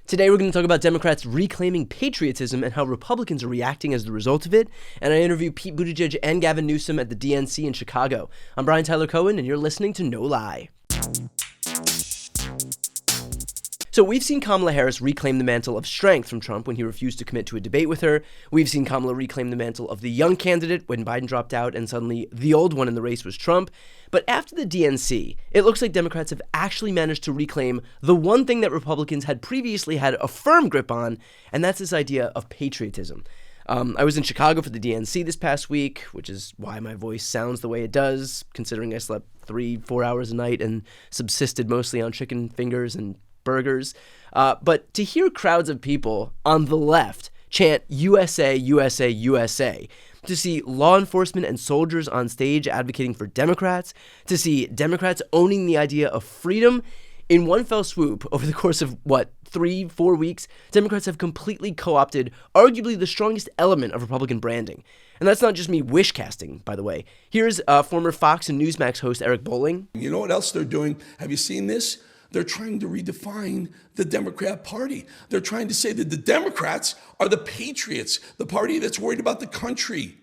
Today we're going to talk about Democrats reclaiming patriotism and how Republicans are reacting as the result of it. And I interview Pete Buttigieg and Gavin Newsom at the DNC in Chicago. I'm Brian Tyler Cohen, and you're listening to No Lie. So we've seen Kamala Harris reclaim the mantle of strength from Trump when he refused to commit to a debate with her. We've seen Kamala reclaim the mantle of the young candidate when Biden dropped out and suddenly the old one in the race was Trump. But after the DNC, it looks like Democrats have actually managed to reclaim the one thing that Republicans had previously had a firm grip on, and that's this idea of patriotism. I was in Chicago for the DNC this past week, which is why my voice sounds the way it does, considering I slept 3-4 hours a night and subsisted mostly on chicken fingers and burgers. But to hear crowds of people on the left chant USA, USA, USA, to see law enforcement and soldiers on stage advocating for Democrats, to see Democrats owning the idea of freedom, in one fell swoop, over the course of, 3-4 weeks, Democrats have completely co-opted arguably the strongest element of Republican branding. And that's not just me wish casting, by the way. Here's former Fox and Newsmax host Eric Bolling. You know what else they're doing? Have you seen this? They're trying to redefine the Democrat Party. They're trying to say that the Democrats are the patriots, the party that's worried about the country.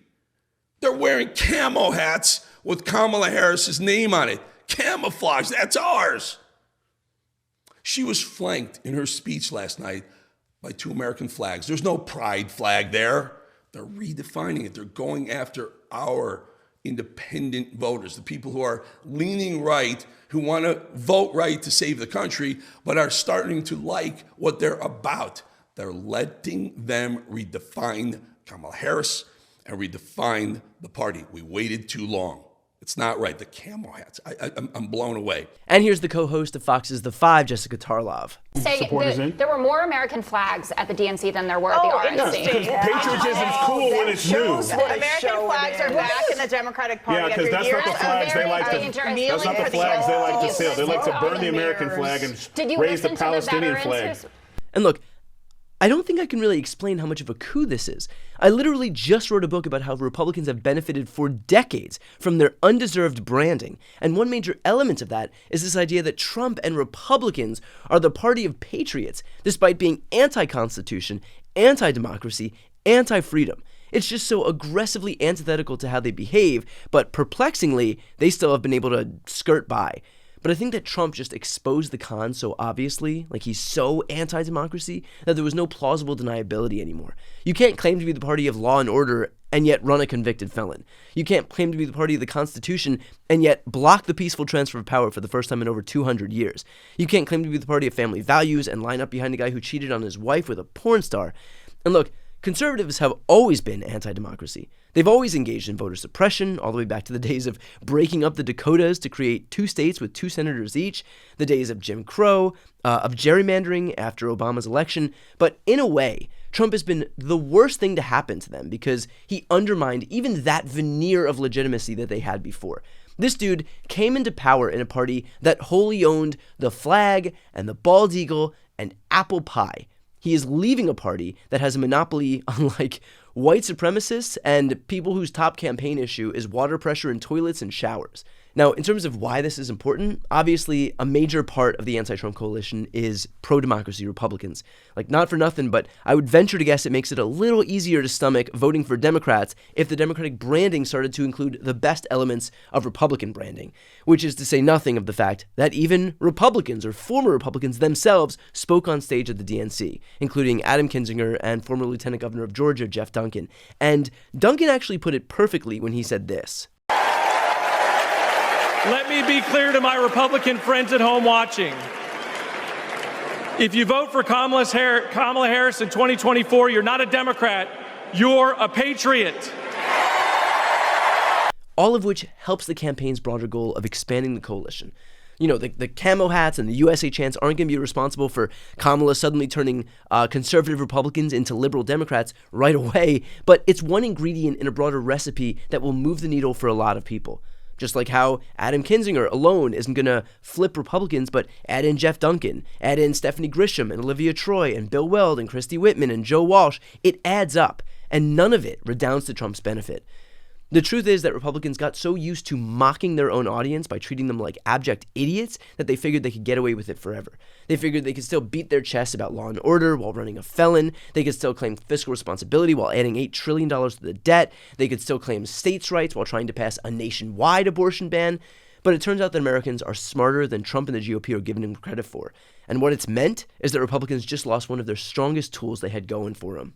They're wearing camo hats with Kamala Harris's name on it. Camouflage, that's ours. She was flanked in her speech last night by 2 American flags. There's no pride flag there. They're redefining it. They're going after our independent voters, the people who are leaning right, who want to vote right to save the country, but are starting to like what they're about. They're letting them redefine Kamala Harris and redefine the party. We waited too long. It's not right. The camo hats. I'm blown away. And here's the co-host of Fox's The Five, Jessica Tarlov. There were more American flags at the DNC than there were at the RNC. Patriotism's cool when it's new. American flags are back in the Democratic Party. Yeah, because that's not the flags they like to. That's not the flags they like to sail. They like to burn the American flag and raise the Palestinian flag. And look, I don't think I can really explain how much of a coup this is. I literally just wrote a book about how Republicans have benefited for decades from their undeserved branding. And one major element of that is this idea that Trump and Republicans are the party of patriots, despite being anti-Constitution, anti-democracy, anti-freedom. It's just so aggressively antithetical to how they behave, but perplexingly, they still have been able to skirt by. But I think that Trump just exposed the con so obviously, like he's so anti-democracy, that there was no plausible deniability anymore. You can't claim to be the party of law and order and yet run a convicted felon. You can't claim to be the party of the Constitution and yet block the peaceful transfer of power for the first time in over 200 years. You can't claim to be the party of family values and line up behind a guy who cheated on his wife with a porn star. And look, conservatives have always been anti-democracy. They've always engaged in voter suppression, all the way back to the days of breaking up the Dakotas to create 2 states with 2 senators each, the days of Jim Crow, of gerrymandering after Obama's election. But in a way, Trump has been the worst thing to happen to them because he undermined even that veneer of legitimacy that they had before. This dude came into power in a party that wholly owned the flag and the bald eagle and apple pie. He is leaving a party that has a monopoly on, white supremacists and people whose top campaign issue is water pressure in toilets and showers. Now, in terms of why this is important, obviously a major part of the anti-Trump coalition is pro-democracy Republicans. Not for nothing, but I would venture to guess it makes it a little easier to stomach voting for Democrats if the Democratic branding started to include the best elements of Republican branding, which is to say nothing of the fact that even Republicans or former Republicans themselves spoke on stage at the DNC, including Adam Kinzinger and former Lieutenant Governor of Georgia, Jeff Duncan. And Duncan actually put it perfectly when he said this. Let me be clear to my Republican friends at home watching. If you vote for Kamala Harris in 2024, you're not a Democrat, you're a patriot. All of which helps the campaign's broader goal of expanding the coalition. The camo hats and the USA chants aren't going to be responsible for Kamala suddenly turning conservative Republicans into liberal Democrats right away, but it's one ingredient in a broader recipe that will move the needle for a lot of people. Just like how Adam Kinzinger alone isn't going to flip Republicans, but add in Jeff Duncan, add in Stephanie Grisham and Olivia Troy and Bill Weld and Christy Whitman and Joe Walsh. It adds up, and none of it redounds to Trump's benefit. The truth is that Republicans got so used to mocking their own audience by treating them like abject idiots that they figured they could get away with it forever. They figured they could still beat their chests about law and order while running a felon. They could still claim fiscal responsibility while adding $8 trillion to the debt. They could still claim states' rights while trying to pass a nationwide abortion ban. But it turns out that Americans are smarter than Trump and the GOP are giving them credit for. And what it's meant is that Republicans just lost one of their strongest tools they had going for them.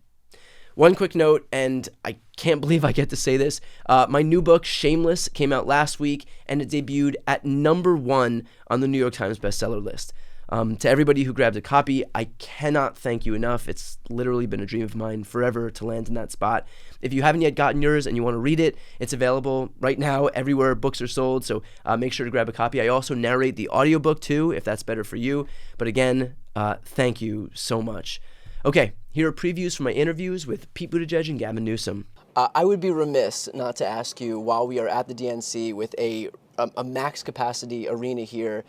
One quick note, and I can't believe I get to say this, my new book, Shameless, came out last week, and it debuted at #1 on the New York Times bestseller list. To everybody who grabbed a copy, I cannot thank you enough. It's literally been a dream of mine forever to land in that spot. If you haven't yet gotten yours and you want to read it, it's available right now everywhere books are sold, so make sure to grab a copy. I also narrate the audiobook too, if that's better for you. But again, thank you so much. Okay, here are previews from my interviews with Pete Buttigieg and Gavin Newsom. I would be remiss not to ask you, while we are at the DNC with a max capacity arena here,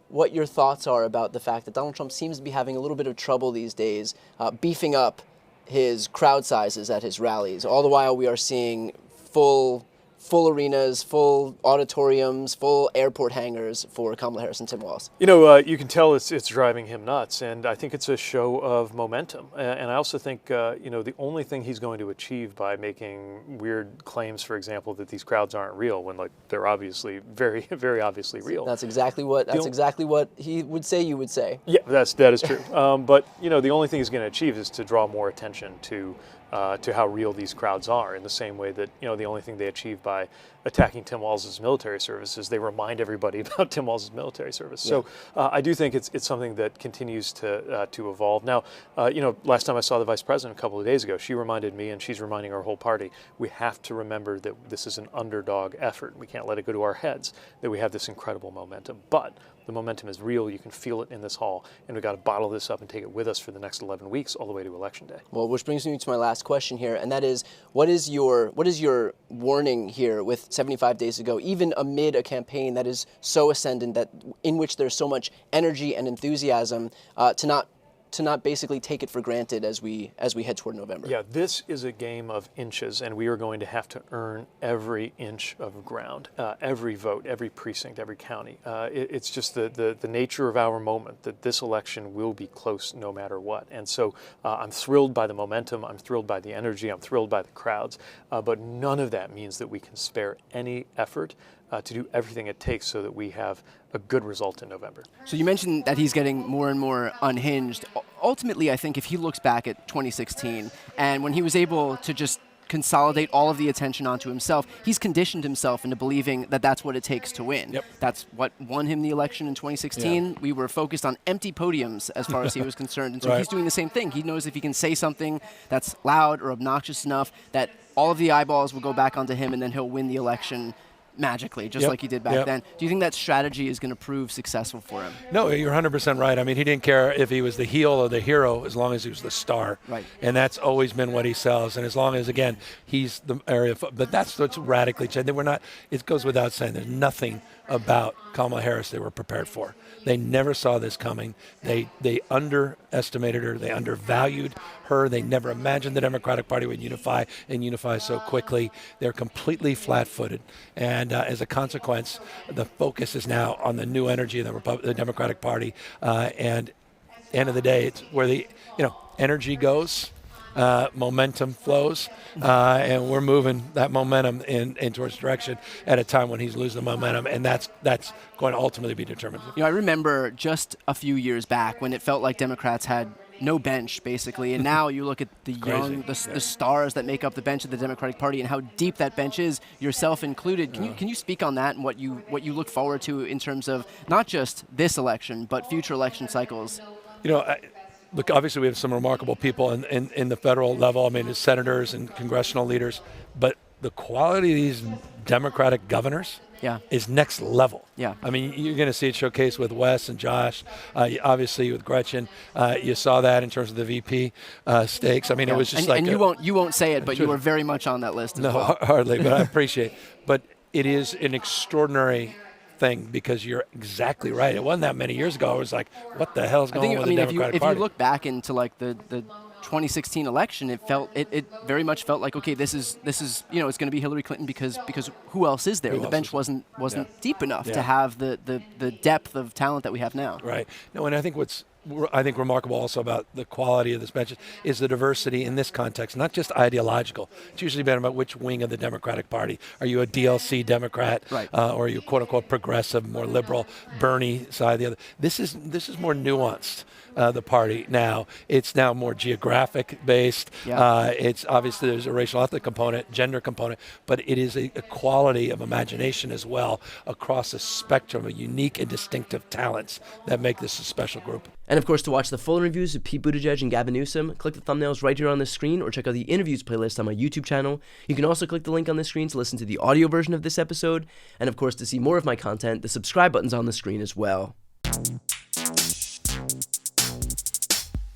what your thoughts are about the fact that Donald Trump seems to be having a little bit of trouble these days beefing up his crowd sizes at his rallies. All the while we are seeing full arenas, full auditoriums, full airport hangars for Kamala Harris and Tim Walz. You know, you can tell it's driving him nuts, and I think it's a show of momentum. And I also think, the only thing he's going to achieve by making weird claims, for example, that these crowds aren't real, when they're obviously very, very obviously real. That's exactly what he would say. You would say. Yeah, that is true. But the only thing he's going to achieve is to draw more attention to how real these crowds are, in the same way that the only thing they achieve by attacking Tim Walz's military service is they remind everybody about Tim Walz's military service. Yeah. So I do think it's something that continues to evolve. Now, last time I saw the vice president a couple of days ago, she reminded me, and she's reminding our whole party, we have to remember that this is an underdog effort. We can't let it go to our heads that we have this incredible momentum. But the momentum is real. You can feel it in this hall, and we've got to bottle this up and take it with us for the next 11 weeks, all the way to Election Day. Well, which brings me to my last question here, and that is, what is your warning here with 75 days ago, even amid a campaign that is so ascendant, that in which there's so much energy and enthusiasm, to not basically take it for granted as we head toward November? Yeah, this is a game of inches, and we are going to have to earn every inch of ground, every vote, every precinct, every county. It's just the nature of our moment that this election will be close no matter what. And so I'm thrilled by the momentum, I'm thrilled by the energy, I'm thrilled by the crowds, but none of that means that we can spare any effort to do everything it takes so that we have a good result in November. So you mentioned that he's getting more and more unhinged. Ultimately, I think if he looks back at 2016 and when he was able to just consolidate all of the attention onto himself, he's conditioned himself into believing that that's what it takes to win. Yep. That's what won him the election in 2016. Yeah. We were focused on empty podiums as far as he was concerned. And so he's doing the same thing. He knows if he can say something that's loud or obnoxious enough that all of the eyeballs will go back onto him, and then he'll win the election magically, just like he did back then. Do you think that strategy is going to prove successful for him? No, you're 100% right. I mean, he didn't care if he was the heel or the hero as long as he was the star. Right. And that's always been what he sells. And as long as, again, he's the area, but that's what's radically changed. It goes without saying, there's nothing about Kamala Harris they were prepared for. They never saw this coming. They underestimated her. They undervalued her. They never imagined the Democratic Party would unify so quickly. They're completely flat-footed. And as a consequence, the focus is now on the new energy of the Democratic Party. And at the end of the day, it's where the energy goes. Momentum flows, and we're moving that momentum in towards direction at a time when he's losing the momentum, and that's going to ultimately be determined. I remember just a few years back when it felt like Democrats had no bench, basically, and now you look at the young, the stars that make up the bench of the Democratic Party and how deep that bench is, yourself included. Can you speak on that and what you look forward to in terms of not just this election but future election cycles? Look, obviously we have some remarkable people in the federal level. I mean, as senators and congressional leaders, but the quality of these Democratic governors is next level. Yeah. I mean, you're going to see it showcased with Wes and Josh, obviously with Gretchen. You saw that in terms of the VP stakes. I mean, it was just and you won't say it, but you were very much on that list as well. No, hardly, but I appreciate it. But it is an extraordinary thing, because you're exactly right. It wasn't that many years ago. I was like, what the hell is going on with the Democratic Party? If you look back into like the 2016 election, it very much felt like, okay, this is it's going to be Hillary Clinton because who else is there? The bench wasn't deep enough to have the depth of talent that we have now. Right. No, and I think what's remarkable also about the quality of this bench is the diversity in this context, not just ideological. It's usually been about which wing of the Democratic Party. Are you a DLC Democrat, right. Or are you quote unquote progressive, more liberal, Bernie side, the other? This is more nuanced. The party now. It's now more geographic based. Yeah. It's obviously there's a racial ethnic component, gender component, but it is a quality of imagination as well across a spectrum of unique and distinctive talents that make this a special group. And of course, to watch the full interviews of Pete Buttigieg and Gavin Newsom, click the thumbnails right here on the screen or check out the interviews playlist on my YouTube channel. You can also click the link on the screen to listen to the audio version of this episode. And of course, to see more of my content, the subscribe button's on the screen as well.